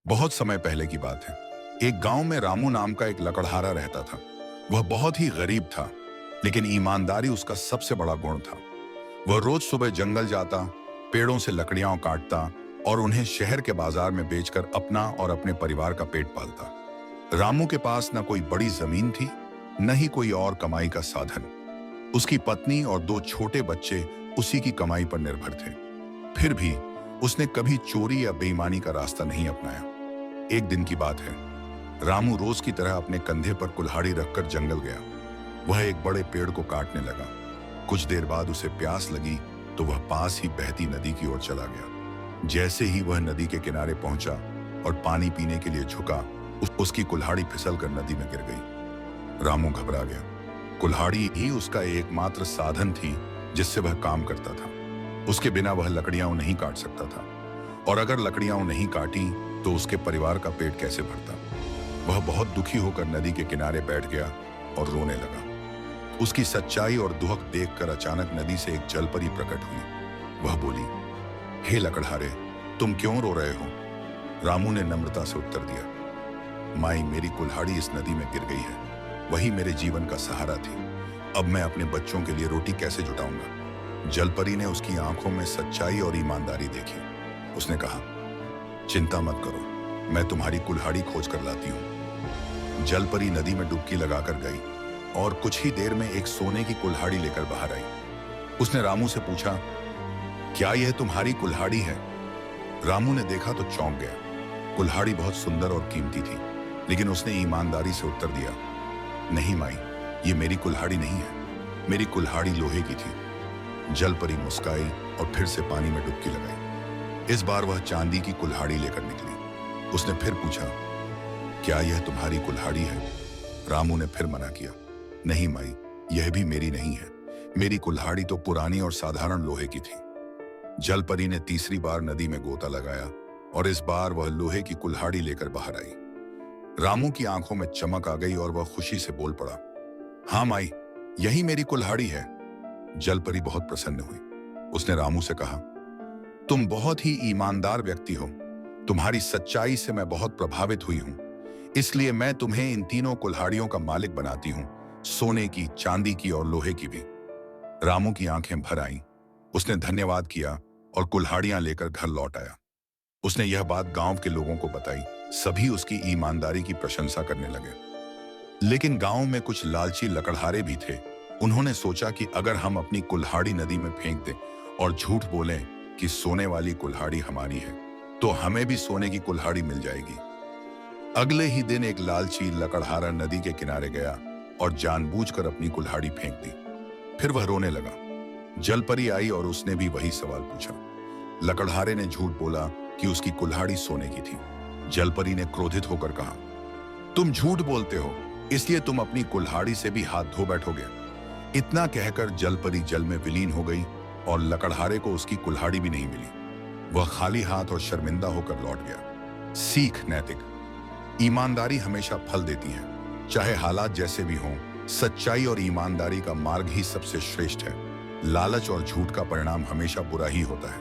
बहुत समय पहले की बात है। एक गांव में रामू नाम का एक लकड़हारा रहता था। वह बहुत ही गरीब था, लेकिन ईमानदारी उसका सबसे बड़ा गुण था। वह रोज सुबह जंगल जाता, पेड़ों से लकड़ियां काटता और उन्हें शहर के बाजार में बेचकर अपना और अपने परिवार का पेट पालता। रामू के पास न कोई बड़ी जमीन थी, न ही कोई और कमाई का साधन। उसकी पत्नी और दो छोटे बच्चे उसी की कमाई पर निर्भर थे। फिर भी उसने कभी चोरी या बेईमानी का रास्ता नहीं अपनाया। एक दिन की बात है। रामू रोज की तरह अपने कंधे पर कुल्हाड़ी रखकर जंगल गया। वह एक बड़े पेड़ को काटने लगा। कुछ देर बाद उसे प्यास लगी तो वह पास ही बहती नदी की ओर चला गया। जैसे ही वह नदी के किनारे पहुंचा और पानी पीने के लिए झुका, उसकी कुल्हाड़ी फिसलकर नदी में गिर गई। रामू घबरा गया। कुल्हाड़ी ही उसका एकमात्र साधन थी जिससे वह काम करता था। उसके बिना वह लकड़ियां नहीं काट सकता था, और अगर लकड़ियां नहीं काटी तो उसके परिवार का पेट कैसे भरता। वह बहुत दुखी होकर नदी के किनारे बैठ गया और रोने लगा। उसकी सच्चाई और दुख देखकर अचानक नदी से एक जलपरी प्रकट हुई। वह बोली, हे लकड़हारे, तुम क्यों रो रहे हो? रामू ने नम्रता से उत्तर दिया, माई, मेरी कुल्हाड़ी इस नदी में गिर गई है। वही मेरे जीवन का सहारा थी। अब मैं अपने बच्चों के लिए रोटी कैसे जुटाऊंगा? जलपरी ने उसकी आंखों में सच्चाई और ईमानदारी देखी। उसने कहा, चिंता मत करो, मैं तुम्हारी कुल्हाड़ी खोज कर लाती हूं। जलपरी नदी में डुबकी लगाकर गई और कुछ ही देर में एक सोने की कुल्हाड़ी लेकर बाहर आई। उसने रामू से पूछा, क्या यह तुम्हारी कुल्हाड़ी है? रामू ने देखा तो चौंक गया। कुल्हाड़ी बहुत सुंदर और कीमती थी, लेकिन उसने ईमानदारी से उत्तर दिया, नहीं माई, ये मेरी कुल्हाड़ी नहीं है। मेरी कुल्हाड़ी लोहे की थी। जलपरी मुस्काई और फिर से पानी में डुबकी लगाई। इस बार वह चांदी की कुल्हाड़ी लेकर निकली। उसने फिर पूछा, क्या यह तुम्हारी कुल्हाड़ी है? रामू ने फिर मना किया, नहीं माई, यह भी मेरी नहीं है। मेरी कुल्हाड़ी तो पुरानी और साधारण लोहे की थी। जलपरी ने तीसरी बार नदी में गोता लगाया और इस बार वह लोहे की कुल्हाड़ी लेकर बाहर आई। रामू की आंखों में चमक आ गई और वह खुशी से बोल पड़ा, हाँ माई, यही मेरी कुल्हाड़ी है। जलपरी बहुत प्रसन्न हुई। उसने रामू से कहा, तुम बहुत ही ईमानदार व्यक्ति हो। तुम्हारी सच्चाई से मैं बहुत प्रभावित हुई हूं, इसलिए मैं तुम्हें इन तीनों कुल्हाड़ियों का मालिक बनाती हूं, सोने की, चांदी की और लोहे की भी। रामू की आंखें भर आईं। उसने धन्यवाद किया और कुल्हाड़ियां लेकर घर लौट आया। उसने यह बात गांव के लोगों को बताई। सभी उसकी ईमानदारी की प्रशंसा करने लगे। लेकिन गांव में कुछ लालची लकड़हारे भी थे। उन्होंने सोचा कि अगर हम अपनी कुल्हाड़ी नदी में फेंक दें और झूठ बोलें कि सोने वाली कुल्हाड़ी हमारी है, तो हमें भी सोने की कुल्हाड़ी मिल जाएगी। अगले ही दिन एक लालची लकड़हारा नदी के किनारे गया और जानबूझकर अपनी कुल्हाड़ी फेंक दी। फिर वह रोने लगा। जलपरी आई और उसने भी वही सवाल पूछा। लकड़हारे ने झूठ बोला कि उसकी कुल्हाड़ी सोने की थी। जलपरी ने क्रोधित होकर कहा, तुम झूठ बोलते हो, इसलिए तुम अपनी कुल्हाड़ी से भी हाथ धो बैठोगे। इतना कहकर जलपरी जल में विलीन हो गई और लकड़हारे को उसकी कुल्हाड़ी भी नहीं मिली। वह खाली हाथ और शर्मिंदा होकर लौट गया। सीख नैतिक, ईमानदारी हमेशा फल देती है। चाहे हालात जैसे भी हों, सच्चाई और ईमानदारी का मार्ग ही सबसे श्रेष्ठ है। लालच और झूठ का परिणाम हमेशा बुरा ही होता है।